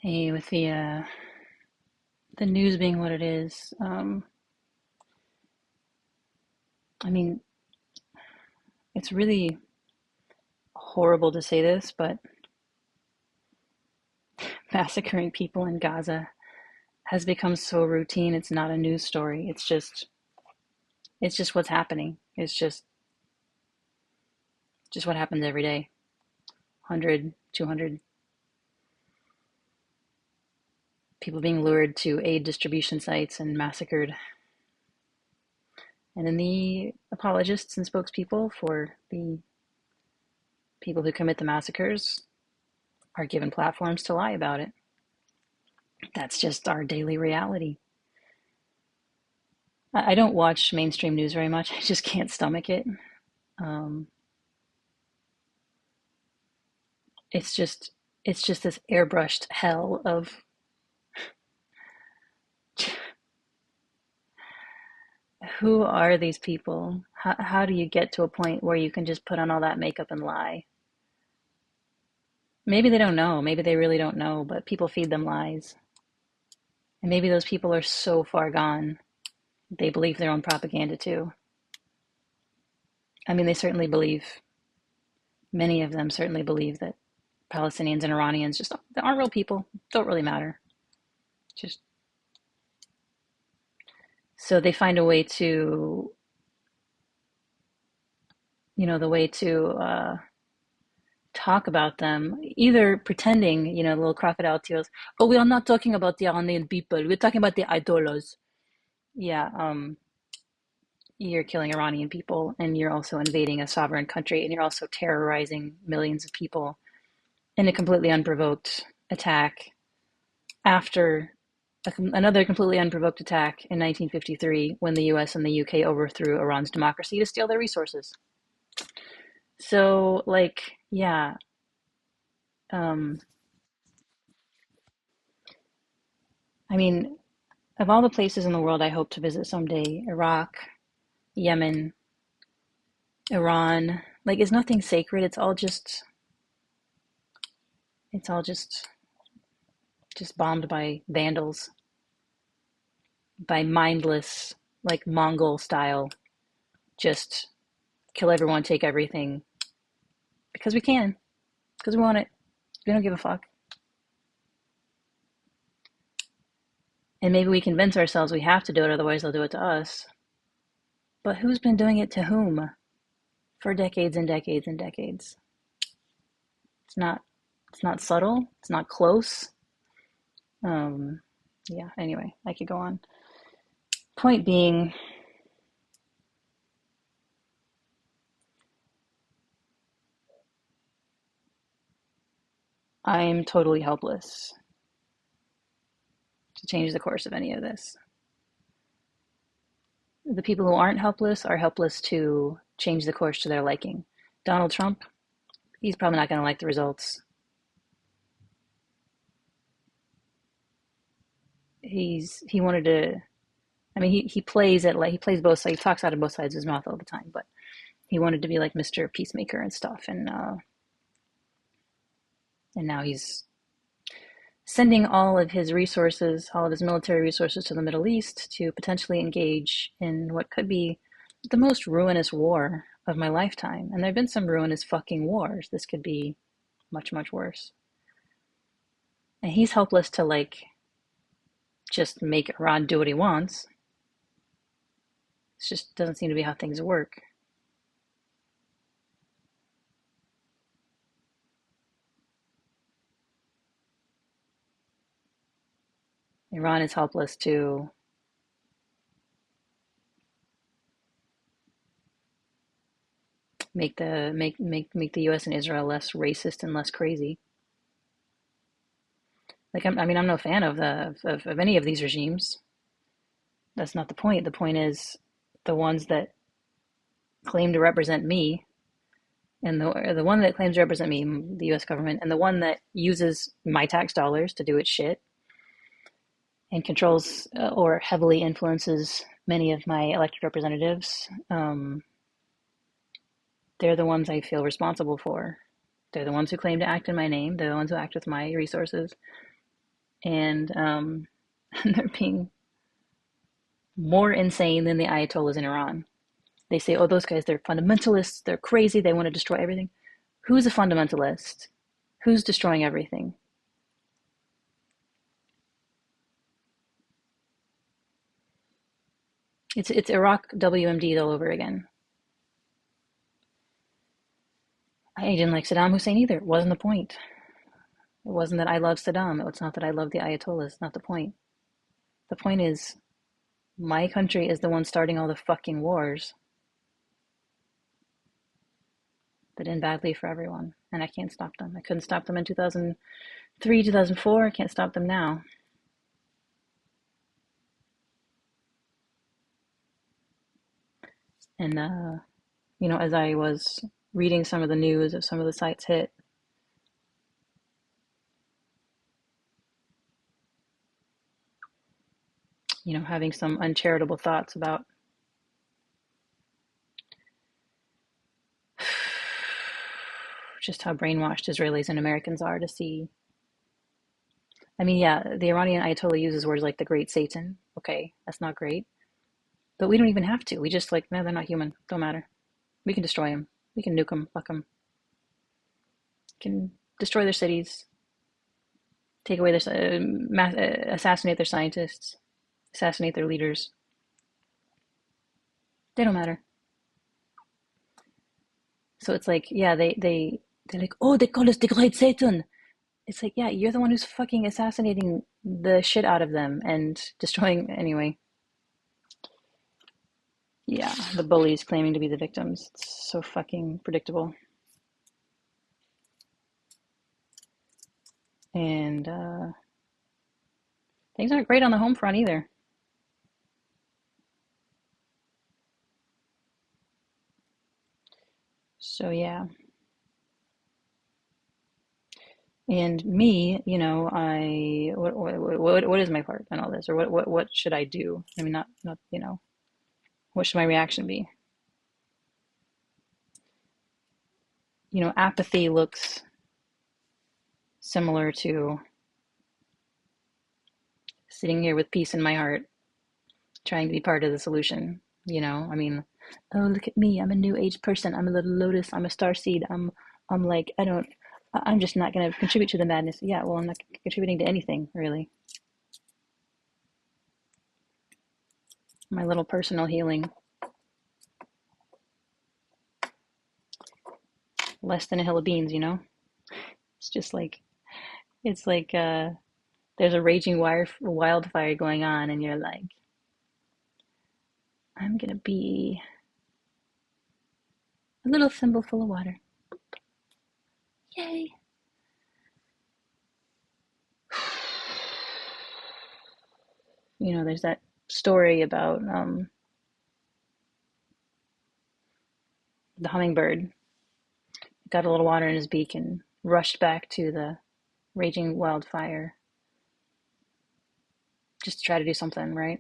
Hey, with the news being what it is, I mean, it's really horrible to say this, but massacring people in Gaza has become so routine. It's not a news story. It's just what's happening. It's just what happens every day. 100, 200 people being lured to aid distribution sites and massacred. And then the apologists and spokespeople for the people who commit the massacres are given platforms to lie about it. That's just our daily reality. I don't watch mainstream news very much. I just can't stomach it. Um, it's just it's just this airbrushed hell of who are these people? How do you get to a point where you can just put on all that makeup and lie? Maybe they don't know. Maybe they really don't know, but people feed them lies. And maybe those people are so far gone, they believe their own propaganda too. I mean, they certainly believe, many of them certainly believe that Palestinians and Iranians just aren't real people, don't really matter. Just so they find a way to, the way to talk about them, either pretending, the little crocodile tears, oh, we are not talking about the Iranian people, we're talking about the Ayatollahs. Yeah, you're killing Iranian people, and you're also invading a sovereign country, and you're also terrorizing millions of people in a completely unprovoked attack after another completely unprovoked attack in 1953 when the US and the UK overthrew Iran's democracy to steal their resources. So, like, yeah, um, I mean, of all the places in the world I hope to visit someday, Iraq, Yemen, Iran, like, it's nothing sacred. It's all just bombed by vandals, by mindless, like Mongol style, just kill everyone, take everything, because we can, because we want it. We don't give a fuck. And maybe we convince ourselves we have to do it, otherwise they'll do it to us. But who's been doing it to whom for decades and decades and decades? It's not. It's not subtle. It's not close. Um, yeah. Anyway, I could go on. Point being, I'm totally helpless to change the course of any of this. The people who aren't helpless are helpless to change the course to their liking. Donald Trump, he's probably not going to like the results. He wanted to. I mean, he plays it like he plays both sides. He talks out of both sides of his mouth all the time, but he wanted to be like Mr. Peacemaker and stuff, and now he's sending all of his resources, all of his military resources to the Middle East to potentially engage in what could be the most ruinous war of my lifetime. And there have been some ruinous fucking wars. This could be much, much worse. And he's helpless to, like, just make Iran do what he wants. It just doesn't seem to be how things work. Iran is helpless to make the U.S. and Israel less racist and less crazy. Like, I'm no fan of any of these regimes. That's not the point. The point is the ones that claim to represent me, and the one that claims to represent me, the U.S. government, and the one that uses my tax dollars to do its shit and controls or heavily influences many of my elected representatives. They're the ones I feel responsible for. They're the ones who claim to act in my name. They're the ones who act with my resources. and they're being more insane than the Ayatollahs in Iran. They say, oh, those guys, they're fundamentalists, they're crazy, they want to destroy everything. Who's a fundamentalist? Who's destroying everything? It's Iraq WMD all over again. I didn't like Saddam Hussein either. It wasn't the point. It wasn't that I love Saddam. It's not that I love the Ayatollahs. It's not the point. The point is, my country is the one starting all the fucking wars that end badly for everyone, and I can't stop them. I couldn't stop them in 2003, 2004. I can't stop them now. And as I was reading some of the news of some of the sites hit, having some uncharitable thoughts about just how brainwashed Israelis and Americans are to see. I mean, yeah, the Iranian Ayatollah uses words like the Great Satan. Okay, that's not great. But we don't even have to. We just like, no, they're not human. Don't matter. We can destroy them. We can nuke them, fuck them. We can destroy their cities, take away their, assassinate their scientists, assassinate their leaders. They don't matter. So it's like, yeah, they're like, oh, they call us the Great Satan. It's like, yeah, you're the one who's fucking assassinating the shit out of them and destroying anyway. Yeah, the bullies claiming to be the victims. It's so fucking predictable. And things aren't great on the home front either. So yeah. And me, I what is my part in all this, or what should I do? I mean, not what should my reaction be? Apathy looks similar to sitting here with peace in my heart, trying to be part of the solution. I mean, oh, look at me, I'm a new age person, I'm a little lotus, I'm a star seed, I'm like, I'm just not going to contribute to the madness. Yeah, well, I'm not contributing to anything really. My little personal healing, less than a hill of beans. It's just like, it's like there's a raging wildfire going on, and you're like, I'm gonna be a little thimble full of water. Yay! There's that story about the hummingbird got a little water in his beak and rushed back to the raging wildfire just to try to do something, right?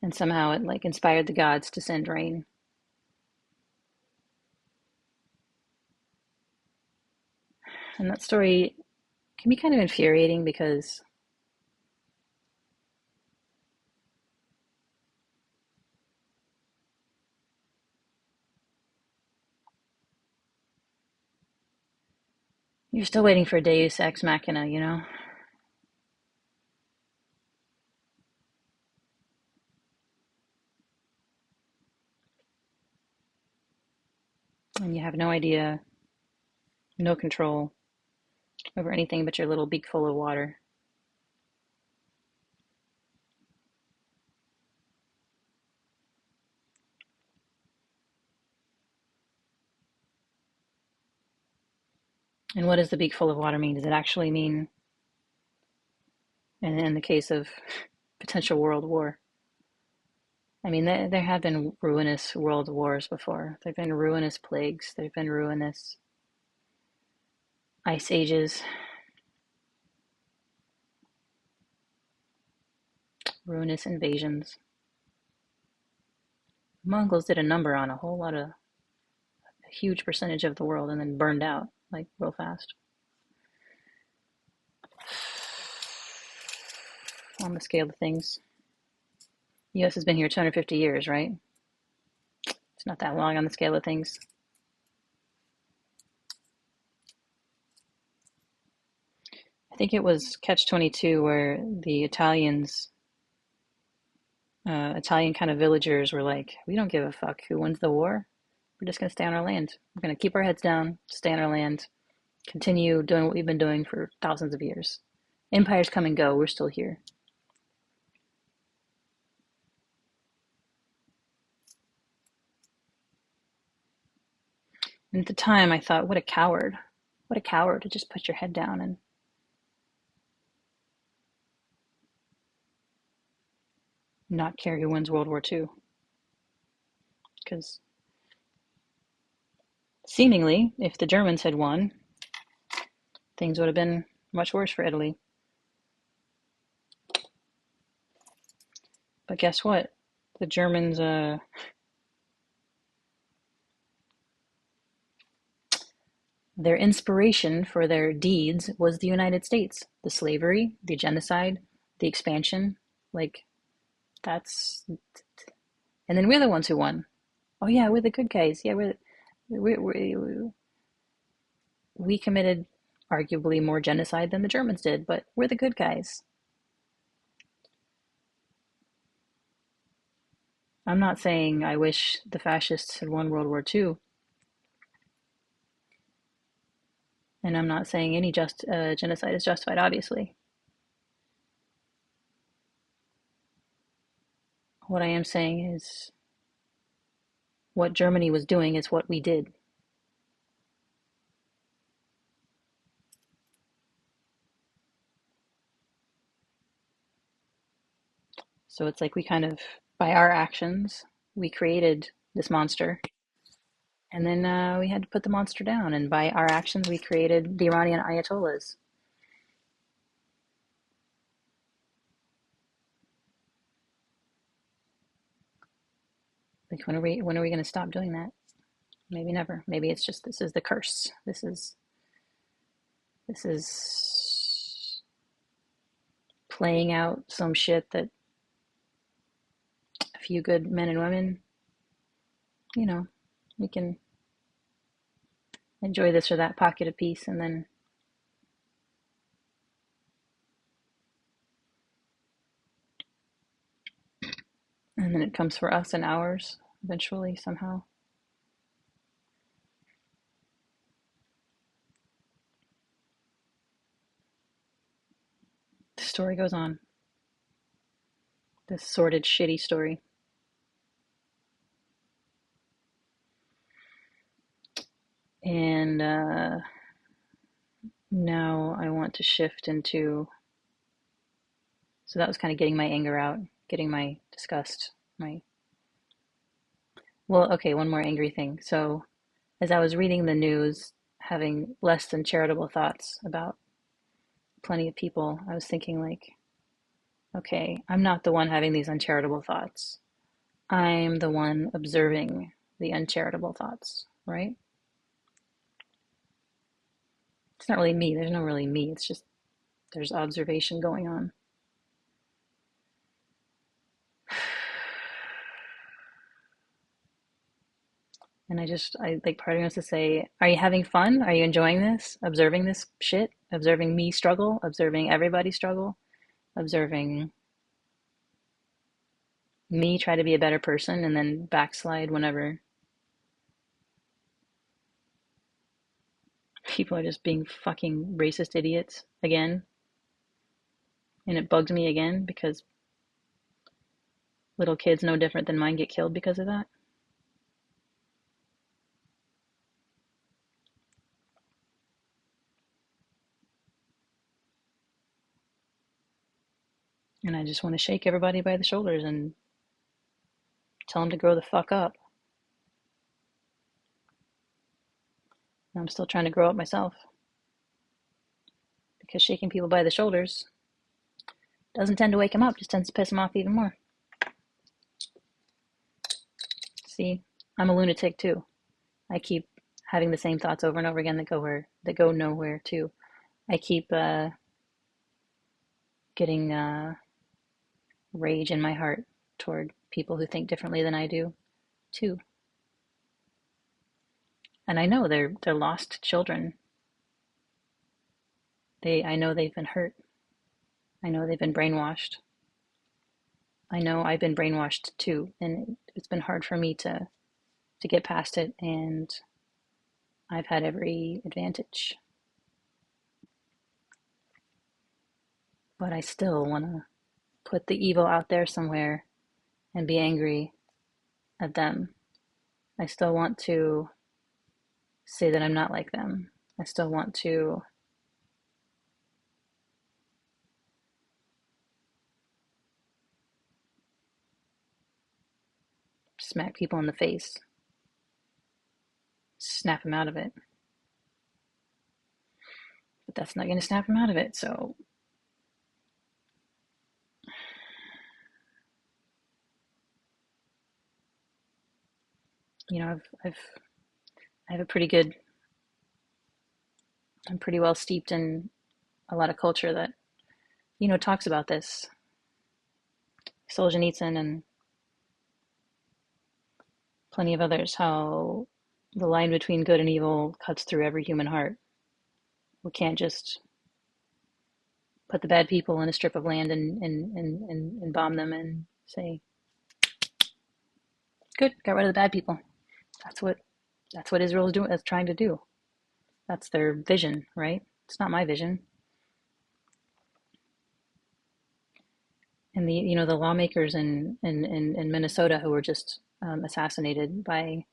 And somehow it like inspired the gods to send rain. And that story can be kind of infuriating because you're still waiting for Deus Ex Machina. And you have no idea, no control over anything but your little beak full of water. And what does the beak full of water mean? Does it actually mean, in the case of potential world war? I mean, there have been ruinous world wars before. There have been ruinous plagues. There have been ruinous ice ages, ruinous invasions. The Mongols did a number on a huge percentage of the world and then burned out, like, real fast. on the scale of things. The US has been here 250 years, right? It's not that long on the scale of things. I think it was Catch-22 where the Italian kind of villagers were like, we don't give a fuck who wins the war. We're just going to stay on our land. We're going to keep our heads down, stay on our land, continue doing what we've been doing for thousands of years. Empires come and go. We're still here. And at the time, I thought, what a coward. What a coward to just put your head down and not care who wins World War II. Because seemingly, if the Germans had won, things would have been much worse for Italy. But guess what? The Germans, their inspiration for their deeds was the United States. The slavery, the genocide, the expansion. Like, that's. And then we're the ones who won. Oh, yeah, we're the good guys. Yeah, we committed arguably more genocide than the Germans did, but we're the good guys. I'm not saying I wish the fascists had won World War II, and I'm not saying any genocide is justified, obviously. What I am saying is what Germany was doing is what we did. So it's like we kind of, by our actions, we created this monster, and then we had to put the monster down. And by our actions, we created the Iranian Ayatollahs. Like, when are we going to stop doing that? Maybe never. Maybe it's just this is the curse. This is playing out some shit that a few good men and women, you know, we can enjoy this or that pocket of peace, and then it comes for us and ours eventually somehow. The story goes on. This sordid, shitty story. And now I want to shift into. So that was kind of getting my anger out, getting my disgust, my. Well, okay, one more angry thing. So as I was reading the news, having less than charitable thoughts about plenty of people, I was thinking, like, okay, I'm not the one having these uncharitable thoughts. I'm the one observing the uncharitable thoughts, right? It's not really me. There's no really me. It's just there's observation going on. And I like, part of me wants to say, are you having fun? Are you enjoying this? Observing this shit? Observing me struggle? Observing everybody struggle? Observing me try to be a better person and then backslide whenever people are just being fucking racist idiots again. And it bugs me again because little kids no different than mine get killed because of that. And I just want to shake everybody by the shoulders and tell them to grow the fuck up. And I'm still trying to grow up myself because shaking people by the shoulders doesn't tend to wake them up, just tends to piss them off even more. See, I'm a lunatic too. I keep having the same thoughts over and over again that go nowhere too. I keep getting rage in my heart toward people who think differently than I do, too. And I know they're lost children. I know they've been hurt. I know they've been brainwashed. I know I've been brainwashed too, and it's been hard for me to get past it, and I've had every advantage. But I still want to put the evil out there somewhere and be angry at them. I still want to say that I'm not like them. I still want to smack people in the face, snap them out of it. But that's not going to snap them out of it. So, you know, I have a pretty good, I'm pretty well steeped in a lot of culture that, talks about this. Solzhenitsyn and plenty of others, how the line between good and evil cuts through every human heart. We can't just put the bad people in a strip of land and bomb them and say, good, got rid of the bad people. That's what Israel is doing. That's trying to do. That's their vision, right? It's not my vision. And the lawmakers in Minnesota who were just assassinated by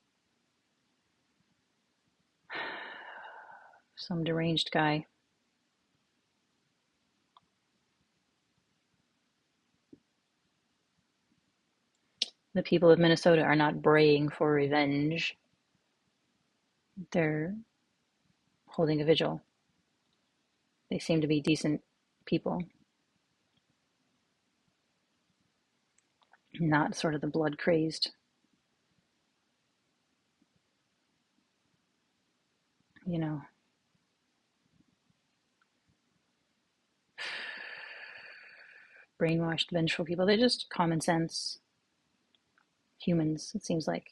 some deranged guy. The people of Minnesota are not braying for revenge. They're holding a vigil. They seem to be decent people, not sort of the blood crazed, brainwashed, vengeful people. They're just common sense humans, it seems like.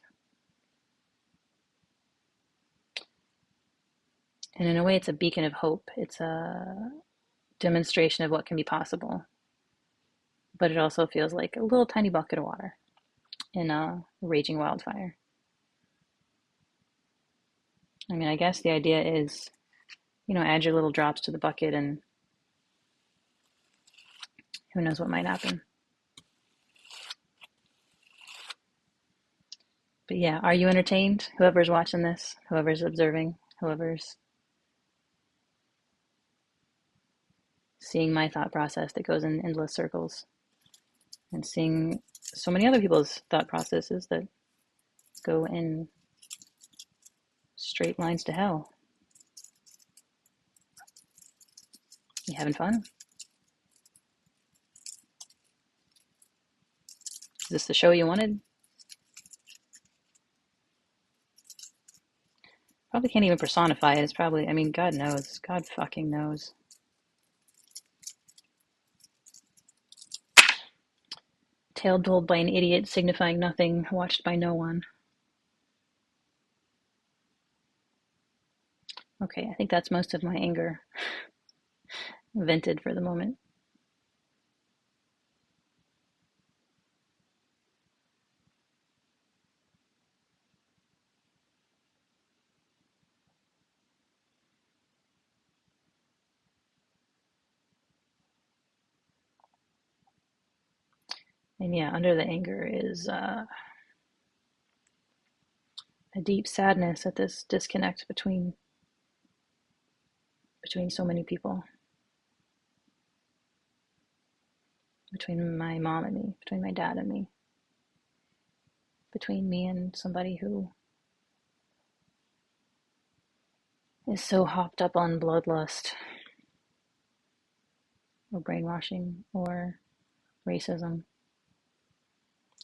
And in a way, it's a beacon of hope. It's a demonstration of what can be possible. But it also feels like a little tiny bucket of water in a raging wildfire. I mean, I guess the idea is, add your little drops to the bucket and who knows what might happen. But yeah, are you entertained? Whoever's watching this, whoever's observing, whoever's seeing my thought process that goes in endless circles and seeing so many other people's thought processes that go in straight lines to hell. You having fun? Is this the show you wanted? Probably can't even personify it. It's probably, I mean, God knows. God fucking knows. Tale told by an idiot, signifying nothing, watched by no one. Okay, I think that's most of my anger vented for the moment. And yeah, under the anger is a deep sadness at this disconnect between so many people. Between my mom and me, between my dad and me, between me and somebody who is so hopped up on bloodlust or brainwashing or racism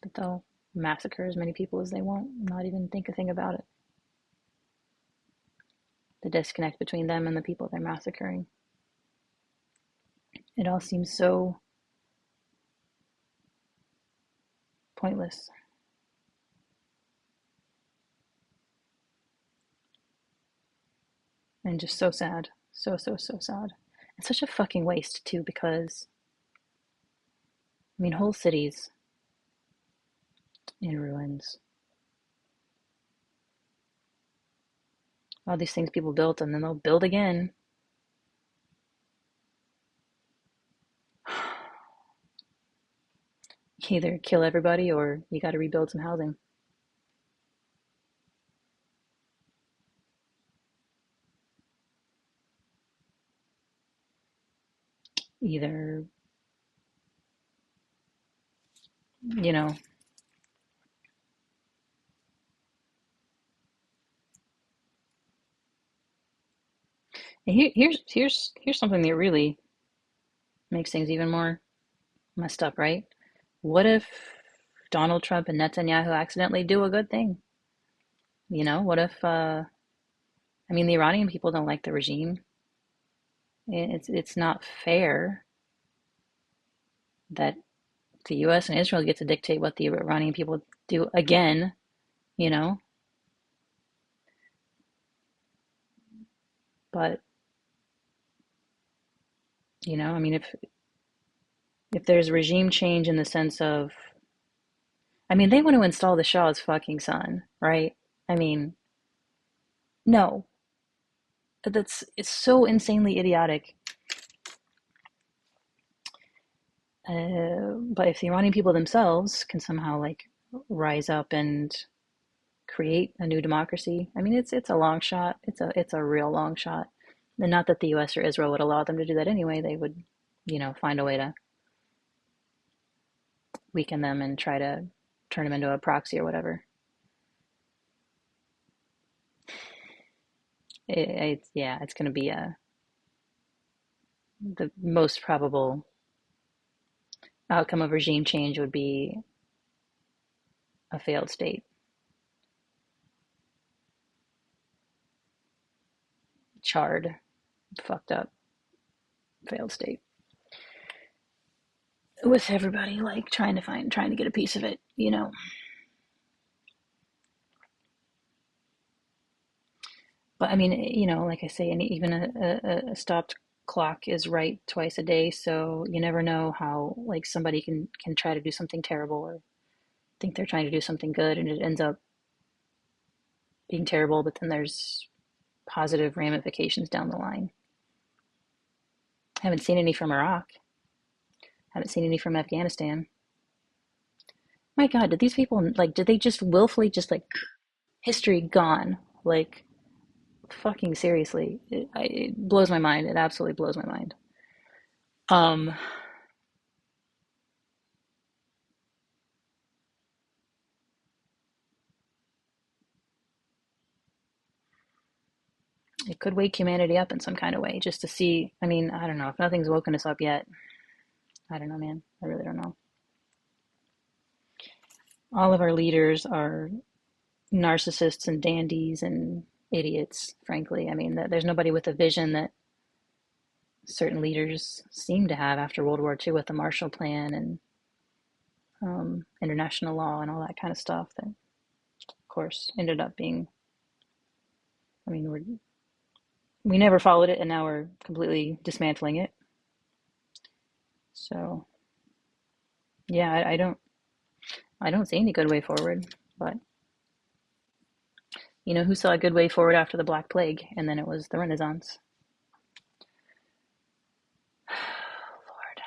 that they'll massacre as many people as they want, not even think a thing about it. The disconnect between them and the people they're massacring. It all seems so Pointless. And just so sad. So sad. And such a fucking waste, too, because, I mean, whole cities in ruins. All these things people built, and then they'll build again. Either kill everybody or you got to rebuild some housing. Either, you know, here's something that really makes things even more messed up, right? What if Donald Trump and Netanyahu accidentally do a good thing? What if, I mean, the Iranian people don't like the regime. It's not fair that the US and Israel get to dictate what the Iranian people do again, you know? But, I mean, if there's regime change in the sense of, I mean, they want to install the Shah's fucking son, right? I mean, no, it's so insanely idiotic. But if the Iranian people themselves can somehow like rise up and create a new democracy, I mean, it's a long shot. It's a real long shot. And not that the U.S. or Israel would allow them to do that anyway. They would, find a way to weaken them and try to turn them into a proxy or whatever. Yeah, it's going to be the most probable outcome of regime change would be a failed state, charred, fucked up, failed state, with everybody like trying to get a piece of it. But I mean, like I say, and even a stopped clock is right twice a day, so you never know how like somebody can try to do something terrible or think they're trying to do something good, and it ends up being terrible. But then there's positive ramifications down the line. Haven't seen any from Iraq. Haven't seen any from Afghanistan. My God, did these people like? Did they just willfully just like history gone? Like fucking seriously, it blows my mind. It absolutely blows my mind. Um, it could wake humanity up in some kind of way, just to see. I mean, I don't know if nothing's woken us up yet. I don't know, man. I really don't know. All of our leaders are narcissists and dandies and idiots. Frankly, I mean, there's nobody with a vision that certain leaders seem to have after World War II with the Marshall Plan and international law and all that kind of stuff. That, of course, ended up being. I mean, we never followed it, and now we're completely dismantling it. So, yeah, I don't see any good way forward. But who saw a good way forward after the Black Plague, and then it was the Renaissance. Lord.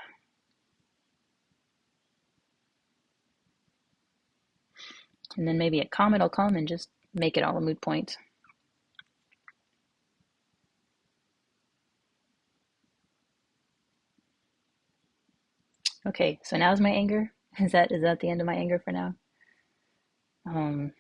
And then maybe a comet will come and just make it all a moot point. Okay, so now's my anger. Is that the end of my anger for now? Um,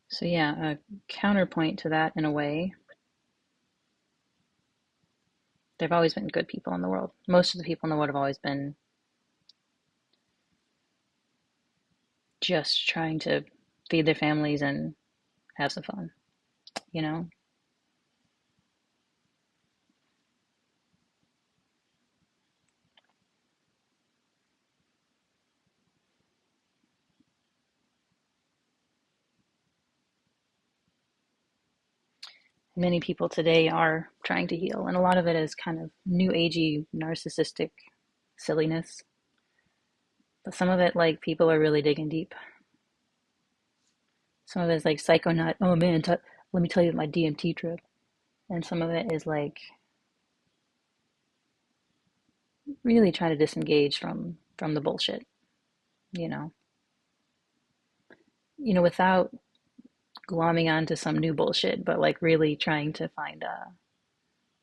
so yeah, a counterpoint to that in a way. There've always been good people in the world. Most of the people in the world have always been just trying to feed their families and have some fun, you know? Many people today are trying to heal, and a lot of it is kind of new agey, narcissistic silliness. But some of it, like, people are really digging deep. Some of it is like psychonaut, oh man, let me tell you my DMT trip. And some of it is like really trying to disengage from the bullshit, you know. Without glomming onto some new bullshit, but like really trying to find a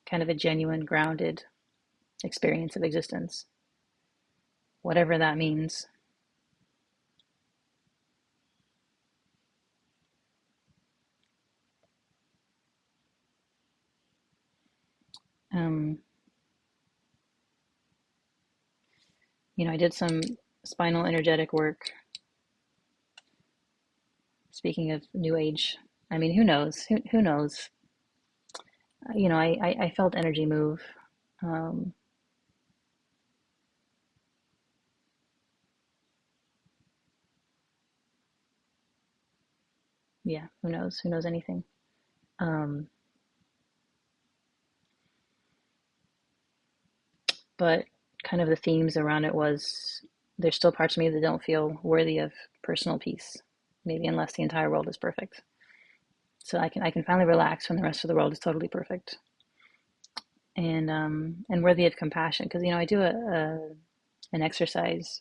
kind of a genuine, grounded experience of existence, whatever that means. Um, I did some spinal energetic work. Speaking of new age, I mean, who knows? Who knows? I felt energy move. Um, yeah, who knows? Who knows anything? Um, but kind of the themes around it was there's still parts of me that don't feel worthy of personal peace, maybe unless the entire world is perfect. So I can finally relax when the rest of the world is totally perfect, and worthy of compassion. Because I do an exercise.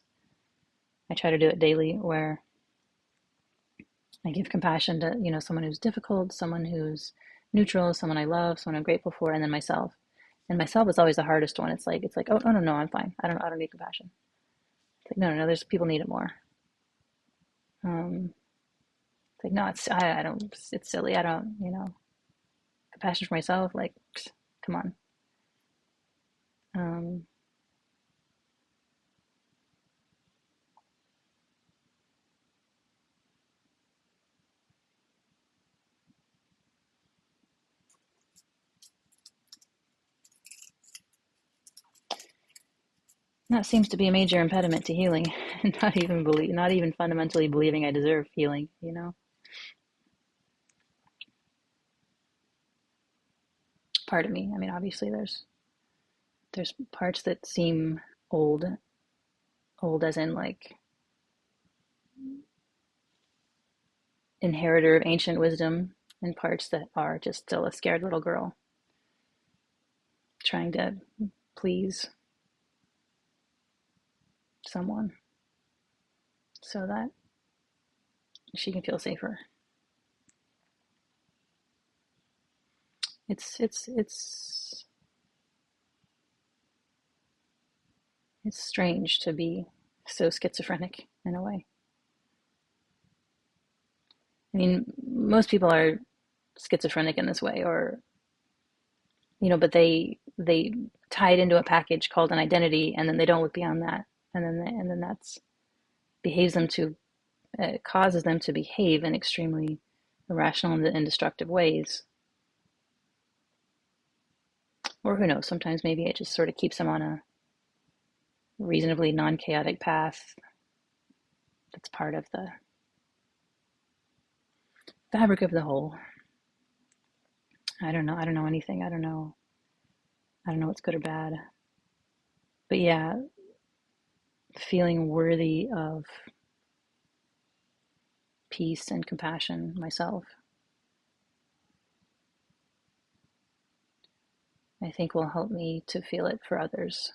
I try to do it daily where I give compassion to someone who's difficult, someone who's neutral, someone I love, someone I'm grateful for, and then myself. And myself is always the hardest one. It's like, oh no, no, no, I'm fine. I don't need compassion. It's like, no, no, no, there's people need it more. Um, it's like, no, I don't, it's silly. I don't, compassion for myself. Like, come on. Um, that seems to be a major impediment to healing. Not even fundamentally believing I deserve healing. Part of me. I mean, obviously there's parts that seem old, old as in like inheritor of ancient wisdom, and parts that are just still a scared little girl trying to please someone so that she can feel safer. It's strange to be so schizophrenic in a way. I mean, most people are schizophrenic in this way, or but they tie it into a package called an identity, and then they don't look beyond that, and then that's behaves them to causes them to behave in extremely irrational and destructive ways. Or who knows? Sometimes maybe it just sort of keeps them on a reasonably non-chaotic path. That's part of the fabric of the whole. I don't know. I don't know anything. I don't know. I don't know what's good or bad. But yeah, feeling worthy of peace and compassion myself, I think will help me to feel it for others.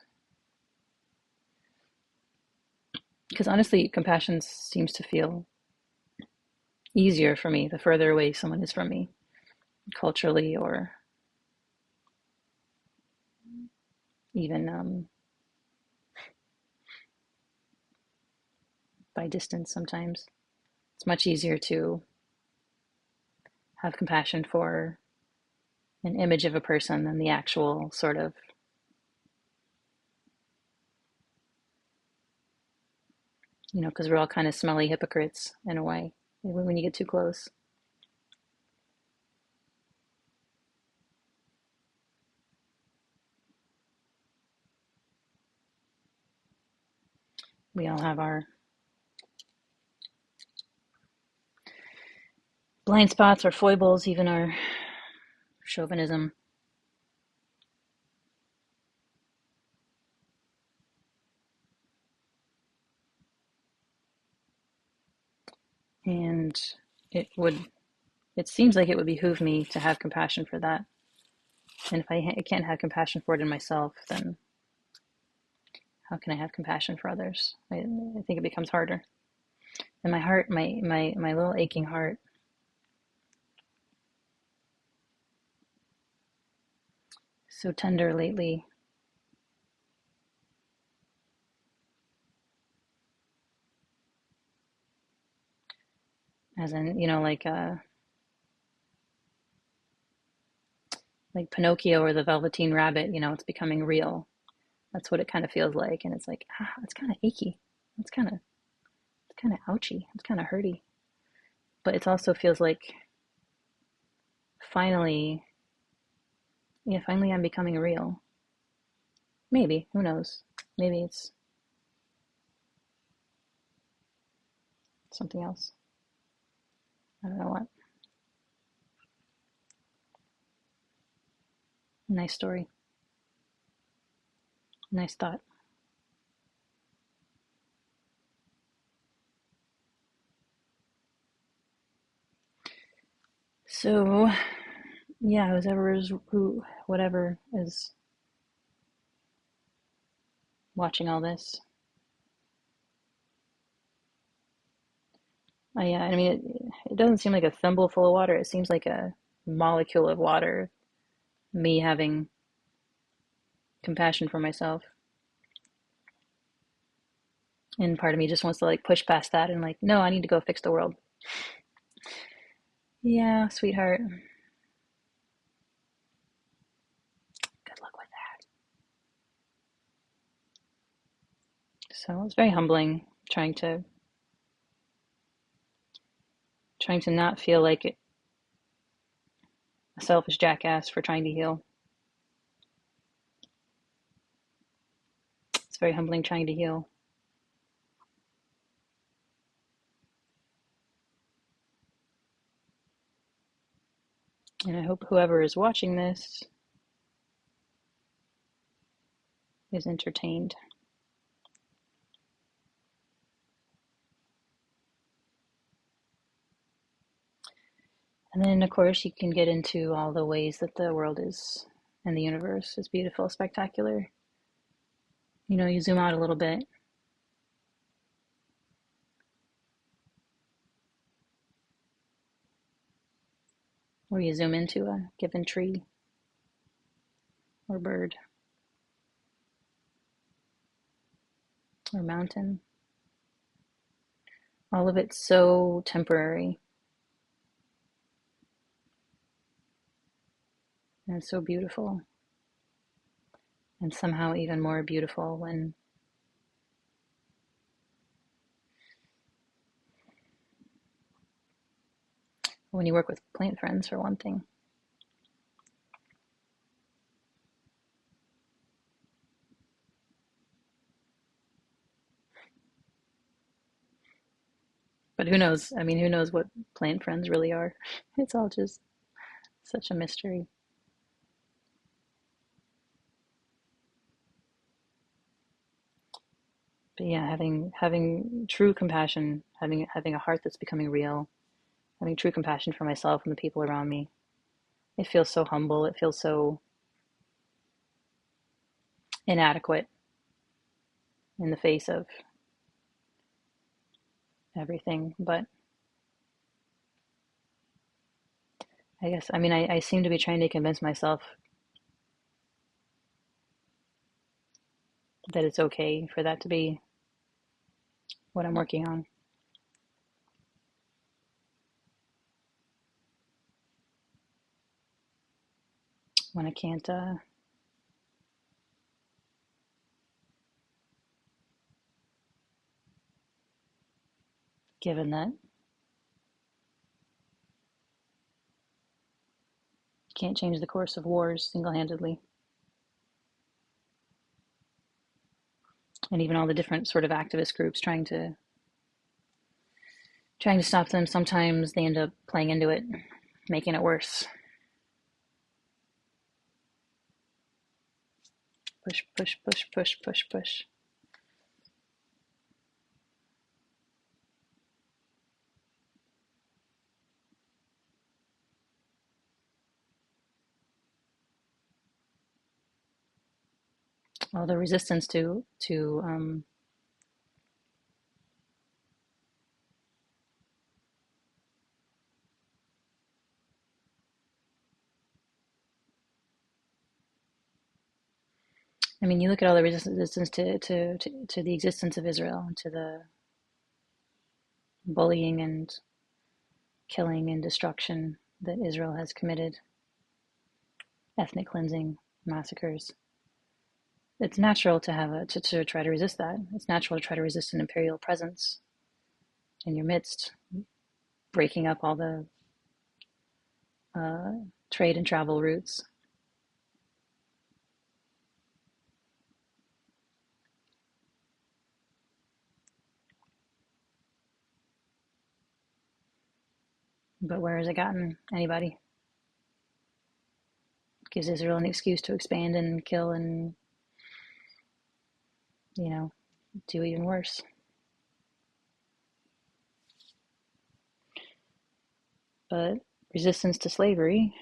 Because honestly, compassion seems to feel easier for me the further away someone is from me, culturally or even by distance sometimes. It's much easier to have compassion for an image of a person than the actual sort of you know, because we're all kind of smelly hypocrites in a way when you get too close. We all have our blind spots, our foibles, even our chauvinism. And it would, it seems like it would behoove me to have compassion for that. And if I can't have compassion for it in myself, then how can I have compassion for others? I think it becomes harder. And my heart, my little aching heart, so tender lately. As in, you know, like Pinocchio or the Velveteen Rabbit, you know, it's becoming real. That's what it kind of feels like. And it's like, it's kind of achy. It's kind of ouchy. It's kind of hurty. But it also feels like finally, yeah, finally I'm becoming real. Maybe, who knows? Maybe it's something else. I don't know what. Nice story. Nice thought. So, yeah, whatever is watching all this, I mean, it doesn't seem like a thimble full of water. It seems like a molecule of water. Me having compassion for myself, and part of me just wants to like push past that and like, no, I need to go fix the world. Yeah, sweetheart. Good luck with that. So it's very humbling, trying to not feel like a selfish jackass for trying to heal. It's very humbling trying to heal. And I hope whoever is watching this is entertained. And then, of course, you can get into all the ways that the world is and the universe is beautiful, spectacular. You know, you zoom out a little bit, or you zoom into a given tree or bird or mountain. All of it's so temporary and so beautiful, and somehow even more beautiful when you work with plant friends, for one thing. But who knows? I mean, who knows what plant friends really are? It's all just such a mystery. But yeah, having true compassion, having a heart that's becoming real, having true compassion for myself and the people around me. It feels so humble. It feels so inadequate in the face of everything. But I guess, I mean, I seem to be trying to convince myself that it's okay for that to be what I'm working on when I can't, given that you can't change the course of wars single-handedly. And even all the different sort of activist groups trying to stop them, sometimes they end up playing into it, making it worse. Push, push, push, push, push, push. Well, the resistance to I mean, you look at all the resistance to the existence of Israel, to the bullying and killing and destruction that Israel has committed, ethnic cleansing, massacres. It's natural to have to try to resist that. It's natural to try to resist an imperial presence in your midst, breaking up all the trade and travel routes. But where has it gotten anybody? It gives Israel an excuse to expand and kill and, do even worse. But resistance to slavery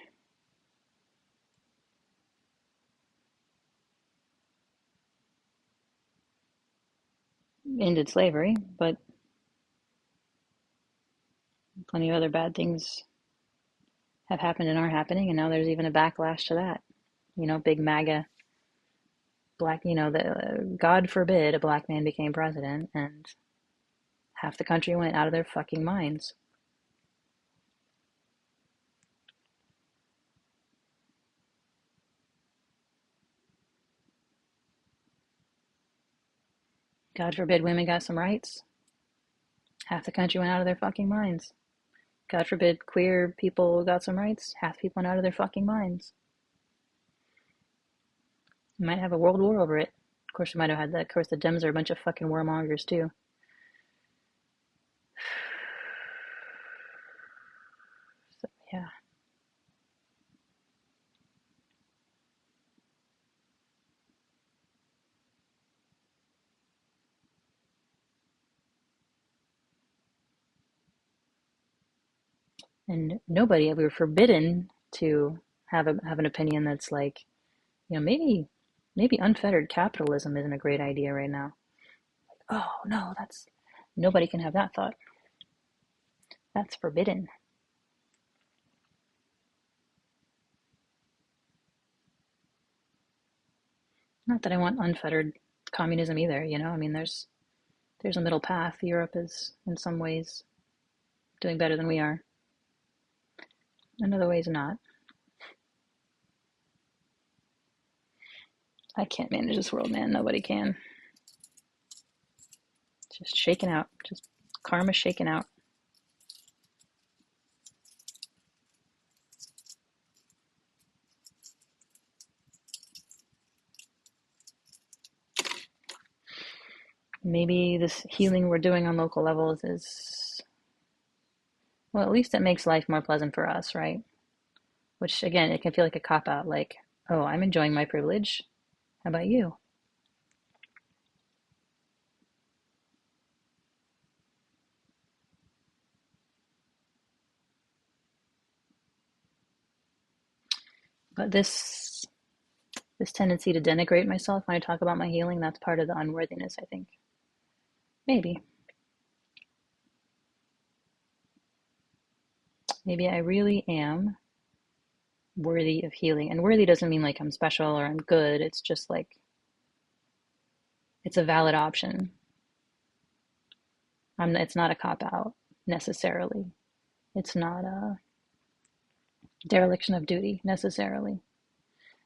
ended slavery, but plenty of other bad things have happened and are happening, and now there's even a backlash to that. Big MAGA black, God forbid a black man became president, and half the country went out of their fucking minds. God forbid women got some rights. Half the country went out of their fucking minds. God forbid queer people got some rights. Half the people went out of their fucking minds. We might have a world war over it. Of course, we might have had that. Of course, the Dems are a bunch of fucking warmongers, too. So, yeah. And nobody, we were forbidden to have an opinion that's like, maybe unfettered capitalism isn't a great idea right now. Oh no, that's nobody can have that thought. That's forbidden. Not that I want unfettered communism either, I mean there's a middle path. Europe is in some ways doing better than we are. In other ways not. I can't manage this world, man. Nobody can. Just shaking out. Just karma shaking out. Maybe this healing we're doing on local levels is, well, at least it makes life more pleasant for us, right? Which, again, it can feel like a cop out, like, oh, I'm enjoying my privilege. How about you? But this tendency to denigrate myself when I talk about my healing, that's part of the unworthiness, I think. Maybe. Maybe I really am worthy of healing. And worthy doesn't mean like I'm special or I'm good. It's just like it's a valid option. It's not a cop out necessarily. It's not a dereliction of duty necessarily.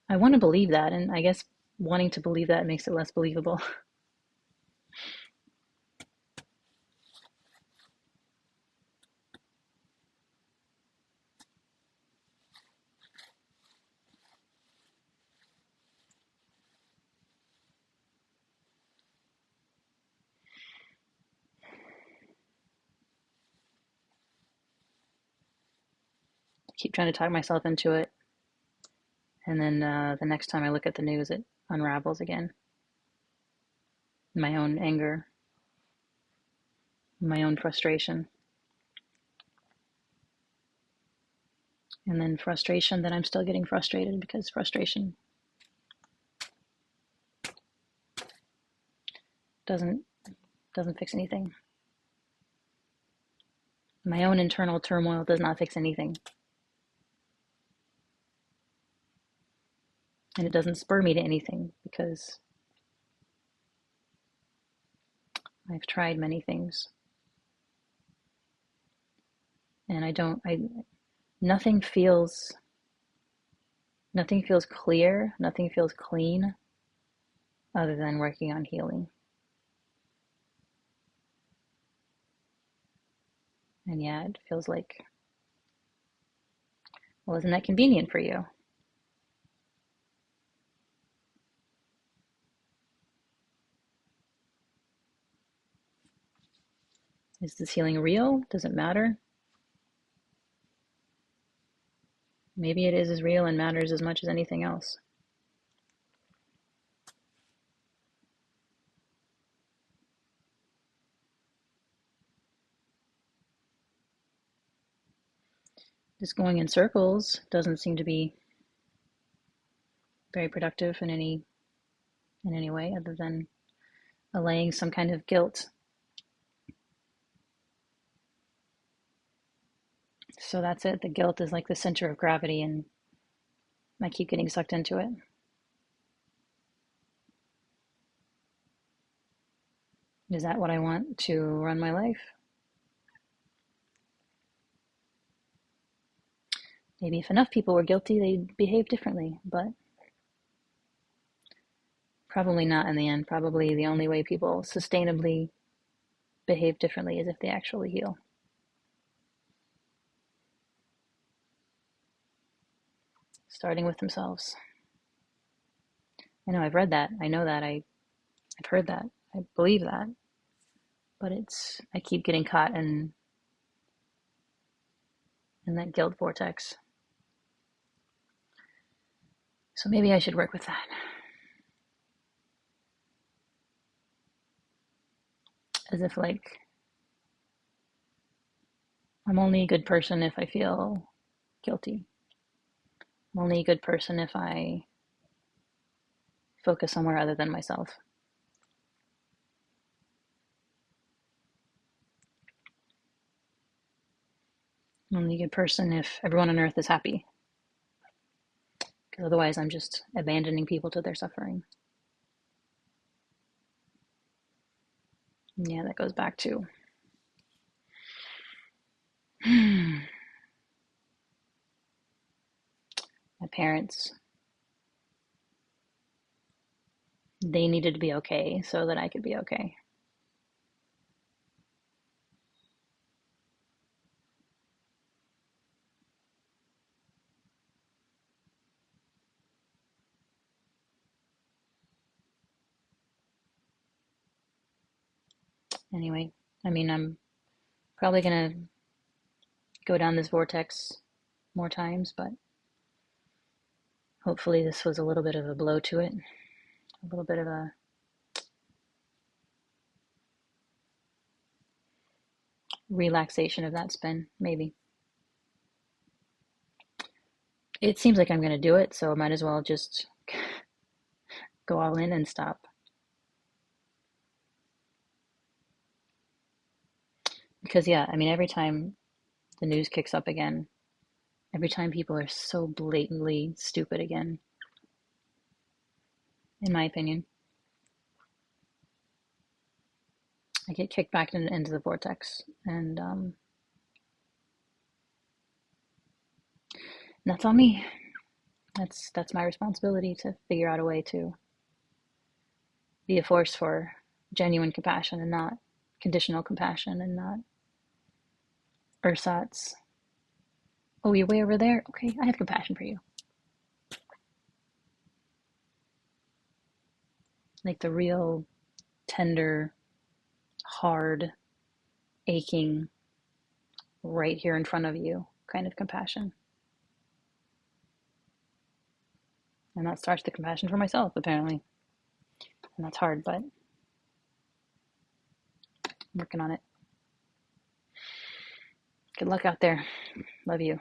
I want to believe that, and I guess wanting to believe that makes it less believable. keep trying to talk myself into it. And then the next time I look at the news, it unravels again. My own anger, my own frustration. And then frustration that I'm still getting frustrated because frustration doesn't fix anything. My own internal turmoil does not fix anything. And it doesn't spur me to anything because I've tried many things. And nothing feels clear, nothing feels clean other than working on healing. And yeah, it feels like, well, isn't that convenient for you? Is this healing real? Does it matter? Maybe it is as real and matters as much as anything else. Just going in circles doesn't seem to be very productive in any way other than allaying some kind of guilt. So that's it. The guilt is like the center of gravity, and I keep getting sucked into it. Is that what I want to run my life? Maybe if enough people were guilty, they'd behave differently, but probably not in the end. Probably the only way people sustainably behave differently is if they actually heal. Starting with themselves. I know I've read that. I know that. I've heard that. I believe that. But I keep getting caught in that guilt vortex. So maybe I should work with that. As if like I'm only a good person if I feel guilty. I'm only a good person if I focus somewhere other than myself. I'm only a good person if everyone on earth is happy. Because otherwise I'm just abandoning people to their suffering. And yeah, that goes back to my parents. They needed to be okay so that I could be okay. Anyway, I mean, I'm probably gonna go down this vortex more times, but hopefully this was a little bit of a blow to it, a little bit of a relaxation of that spin, maybe. It seems like I'm gonna do it, so I might as well just go all in and stop. Because yeah, I mean, every time the news kicks up again, every time people are so blatantly stupid again, in my opinion, I get kicked back into the vortex, and that's on me. That's my responsibility to figure out a way to be a force for genuine compassion and not conditional compassion and not ersatz. Oh, you're way over there? Okay, I have compassion for you. Like the real tender, hard, aching, right here in front of you kind of compassion. And that starts the compassion for myself, apparently. And that's hard, but I'm working on it. Good luck out there. Love you.